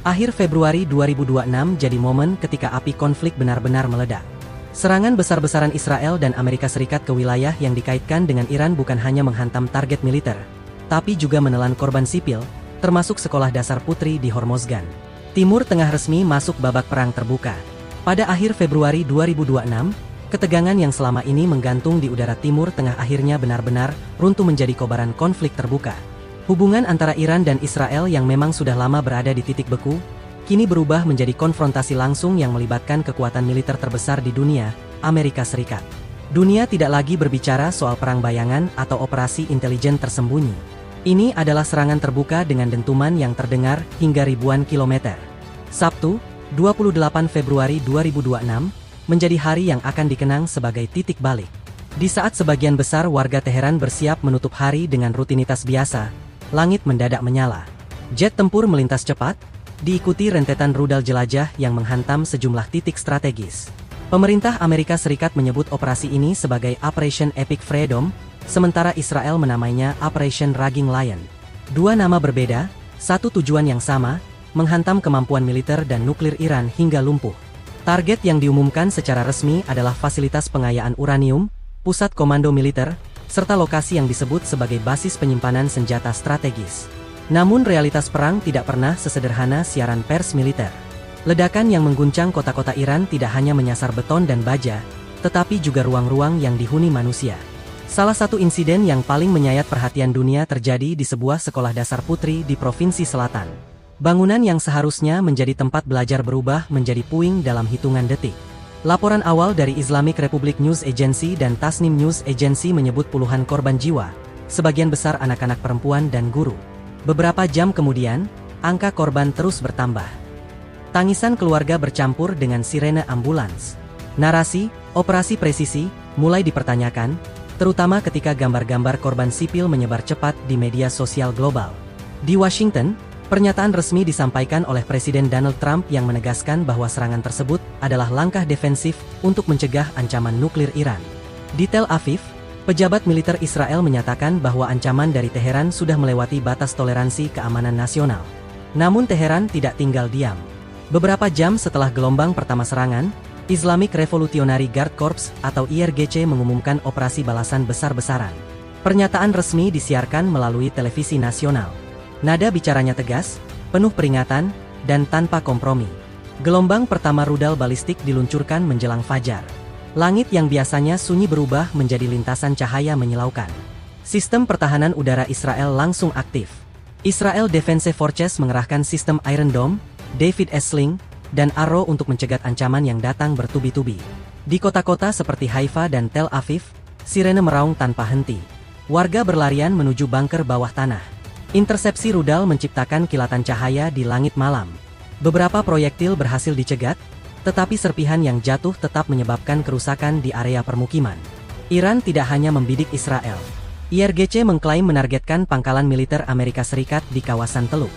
Akhir Februari 2026 jadi momen ketika api konflik benar-benar meledak. Serangan besar-besaran Israel dan Amerika Serikat ke wilayah yang dikaitkan dengan Iran bukan hanya menghantam target militer, tapi juga menelan korban sipil, termasuk sekolah dasar putri di Hormozgan. Timur Tengah resmi masuk babak perang terbuka. Pada akhir Februari 2026, ketegangan yang selama ini menggantung di udara Timur Tengah akhirnya benar-benar runtuh menjadi kobaran konflik terbuka. Hubungan antara Iran dan Israel yang memang sudah lama berada di titik beku, kini berubah menjadi konfrontasi langsung yang melibatkan kekuatan militer terbesar di dunia, Amerika Serikat. Dunia tidak lagi berbicara soal perang bayangan atau operasi intelijen tersembunyi. Ini adalah serangan terbuka dengan dentuman yang terdengar hingga ribuan kilometer. Sabtu, 28 Februari 2026, menjadi hari yang akan dikenang sebagai titik balik. Di saat sebagian besar warga Teheran bersiap menutup hari dengan rutinitas biasa, langit mendadak menyala. Jet tempur melintas cepat, diikuti rentetan rudal jelajah yang menghantam sejumlah titik strategis. Pemerintah Amerika Serikat menyebut operasi ini sebagai Operation Epic Freedom, sementara Israel menamainya Operation Raging Lion. Dua nama berbeda, satu tujuan yang sama, menghantam kemampuan militer dan nuklir Iran hingga lumpuh. Target yang diumumkan secara resmi adalah fasilitas pengayaan uranium, pusat komando militer, serta lokasi yang disebut sebagai basis penyimpanan senjata strategis. Namun realitas perang tidak pernah sesederhana siaran pers militer. Ledakan yang mengguncang kota-kota Iran tidak hanya menyasar beton dan baja, tetapi juga ruang-ruang yang dihuni manusia. Salah satu insiden yang paling menyayat perhatian dunia terjadi di sebuah sekolah dasar putri di Provinsi Selatan. Bangunan yang seharusnya menjadi tempat belajar berubah menjadi puing dalam hitungan detik. Laporan awal dari Islamic Republic News Agency dan Tasnim News Agency menyebut puluhan korban jiwa, sebagian besar anak-anak perempuan dan guru. Beberapa jam kemudian, angka korban terus bertambah. Tangisan keluarga bercampur dengan sirene ambulans. Narasi, operasi presisi, mulai dipertanyakan, terutama ketika gambar-gambar korban sipil menyebar cepat di media sosial global. Di Washington, pernyataan resmi disampaikan oleh Presiden Donald Trump yang menegaskan bahwa serangan tersebut adalah langkah defensif untuk mencegah ancaman nuklir Iran. Di Tel Aviv, pejabat militer Israel menyatakan bahwa ancaman dari Teheran sudah melewati batas toleransi keamanan nasional. Namun Teheran tidak tinggal diam. Beberapa jam setelah gelombang pertama serangan, Islamic Revolutionary Guard Corps atau IRGC mengumumkan operasi balasan besar-besaran. Pernyataan resmi disiarkan melalui televisi nasional. Nada bicaranya tegas, penuh peringatan, dan tanpa kompromi. Gelombang pertama rudal balistik diluncurkan menjelang fajar. Langit yang biasanya sunyi berubah menjadi lintasan cahaya menyilaukan. Sistem pertahanan udara Israel langsung aktif. Israel Defense Forces mengerahkan sistem Iron Dome, David S. Sling, dan Arrow untuk mencegat ancaman yang datang bertubi-tubi. Di kota-kota seperti Haifa dan Tel Aviv, sirene meraung tanpa henti. Warga berlarian menuju bunker bawah tanah. Intersepsi rudal menciptakan kilatan cahaya di langit malam. Beberapa proyektil berhasil dicegat, tetapi serpihan yang jatuh tetap menyebabkan kerusakan di area permukiman. Iran tidak hanya membidik Israel. IRGC mengklaim menargetkan pangkalan militer Amerika Serikat di kawasan Teluk.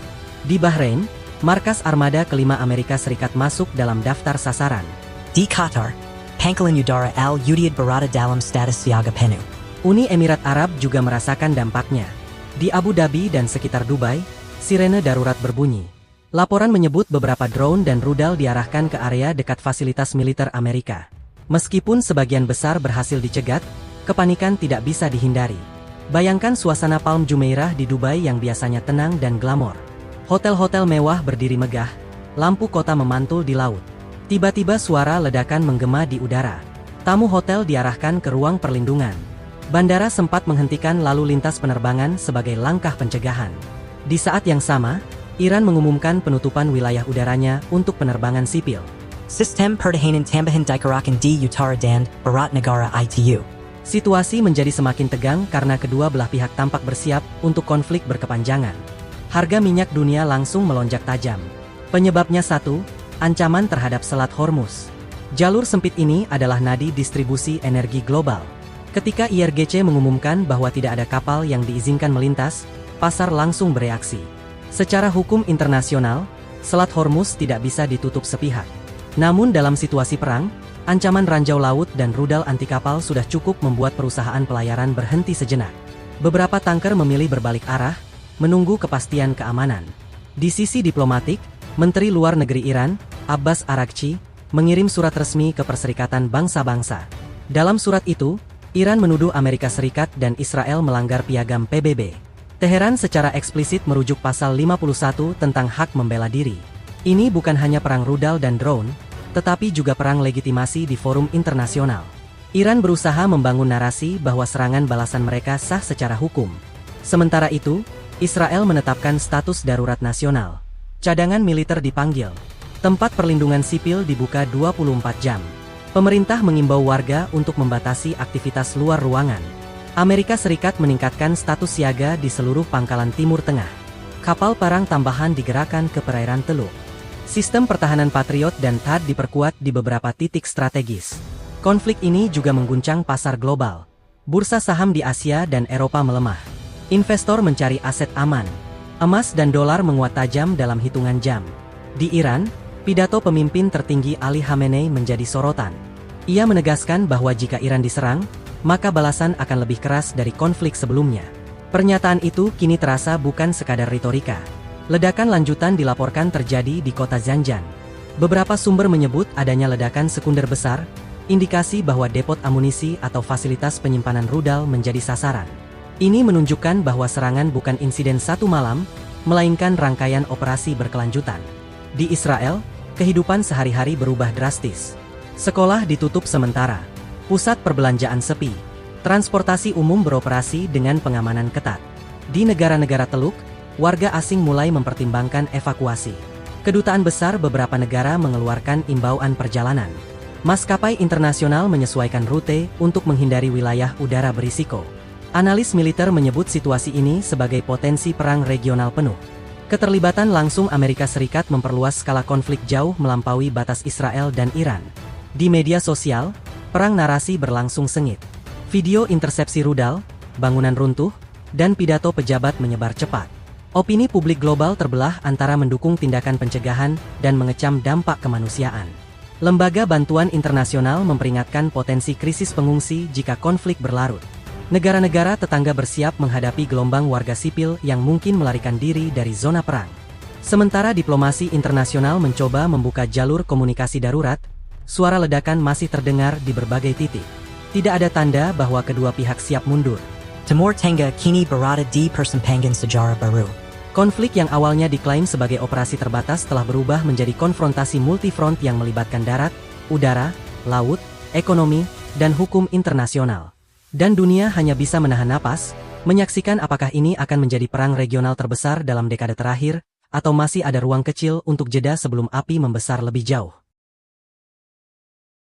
Di Bahrain, markas armada kelima Amerika Serikat masuk dalam daftar sasaran. Di Qatar, pangkalan udara Al-Udeid berada dalam status siaga penuh. Uni Emirat Arab juga merasakan dampaknya. Di Abu Dhabi dan sekitar Dubai, sirene darurat berbunyi. Laporan menyebut beberapa drone dan rudal diarahkan ke area dekat fasilitas militer Amerika. Meskipun sebagian besar berhasil dicegat, kepanikan tidak bisa dihindari. Bayangkan suasana Palm Jumeirah di Dubai yang biasanya tenang dan glamor. Hotel-hotel mewah berdiri megah, lampu kota memantul di laut. Tiba-tiba suara ledakan menggema di udara. Tamu hotel diarahkan ke ruang perlindungan. Bandara sempat menghentikan lalu lintas penerbangan sebagai langkah pencegahan. Di saat yang sama, Iran mengumumkan penutupan wilayah udaranya untuk penerbangan sipil. Sistem pertahanan tambahan dikerakan di utara dan barat negara itu. Situasi menjadi semakin tegang karena kedua belah pihak tampak bersiap untuk konflik berkepanjangan. Harga minyak dunia langsung melonjak tajam. Penyebabnya satu, ancaman terhadap Selat Hormuz. Jalur sempit ini adalah nadi distribusi energi global. Ketika IRGC mengumumkan bahwa tidak ada kapal yang diizinkan melintas, pasar langsung bereaksi. Secara hukum internasional, Selat Hormuz tidak bisa ditutup sepihak. Namun dalam situasi perang, ancaman ranjau laut dan rudal anti kapal sudah cukup membuat perusahaan pelayaran berhenti sejenak. Beberapa tanker memilih berbalik arah, menunggu kepastian keamanan. Di sisi diplomatik, Menteri Luar Negeri Iran, Abbas Araghchi, mengirim surat resmi ke Perserikatan Bangsa-Bangsa. Dalam surat itu, Iran menuduh Amerika Serikat dan Israel melanggar piagam PBB. Teheran secara eksplisit merujuk pasal 51 tentang hak membela diri. Ini bukan hanya perang rudal dan drone, tetapi juga perang legitimasi di forum internasional. Iran berusaha membangun narasi bahwa serangan balasan mereka sah secara hukum. Sementara itu, Israel menetapkan status darurat nasional. Cadangan militer dipanggil. Tempat perlindungan sipil dibuka 24 jam. Pemerintah mengimbau warga untuk membatasi aktivitas luar ruangan. Amerika Serikat meningkatkan status siaga di seluruh pangkalan Timur Tengah. Kapal perang tambahan digerakkan ke perairan Teluk. Sistem pertahanan Patriot dan THAAD diperkuat di beberapa titik strategis. Konflik ini juga mengguncang pasar global. Bursa saham di Asia dan Eropa melemah. Investor mencari aset aman. Emas dan dolar menguat tajam dalam hitungan jam. Di Iran, pidato pemimpin tertinggi Ali Khamenei menjadi sorotan. Ia menegaskan bahwa jika Iran diserang, maka balasan akan lebih keras dari konflik sebelumnya. Pernyataan itu kini terasa bukan sekadar retorika. Ledakan lanjutan dilaporkan terjadi di kota Zanjan. Beberapa sumber menyebut adanya ledakan sekunder besar, indikasi bahwa depot amunisi atau fasilitas penyimpanan rudal menjadi sasaran. Ini menunjukkan bahwa serangan bukan insiden satu malam, melainkan rangkaian operasi berkelanjutan. Di Israel, kehidupan sehari-hari berubah drastis. Sekolah ditutup sementara. Pusat perbelanjaan sepi. Transportasi umum beroperasi dengan pengamanan ketat. Di negara-negara Teluk, warga asing mulai mempertimbangkan evakuasi. Kedutaan besar beberapa negara mengeluarkan imbauan perjalanan. Maskapai internasional menyesuaikan rute untuk menghindari wilayah udara berisiko. Analis militer menyebut situasi ini sebagai potensi perang regional penuh. Keterlibatan langsung Amerika Serikat memperluas skala konflik jauh melampaui batas Israel dan Iran. Di media sosial, perang narasi berlangsung sengit. Video intersepsi rudal, bangunan runtuh, dan pidato pejabat menyebar cepat. Opini publik global terbelah antara mendukung tindakan pencegahan dan mengecam dampak kemanusiaan. Lembaga bantuan internasional memperingatkan potensi krisis pengungsi jika konflik berlarut. Negara-negara tetangga bersiap menghadapi gelombang warga sipil yang mungkin melarikan diri dari zona perang. Sementara diplomasi internasional mencoba membuka jalur komunikasi darurat, suara ledakan masih terdengar di berbagai titik. Tidak ada tanda bahwa kedua pihak siap mundur. Timur Tengah kini berada di persimpangan sejarah baru. Konflik yang awalnya diklaim sebagai operasi terbatas telah berubah menjadi konfrontasi multifront yang melibatkan darat, udara, laut, ekonomi, dan hukum internasional. Dan dunia hanya bisa menahan napas, menyaksikan apakah ini akan menjadi perang regional terbesar dalam dekade terakhir, atau masih ada ruang kecil untuk jeda sebelum api membesar lebih jauh.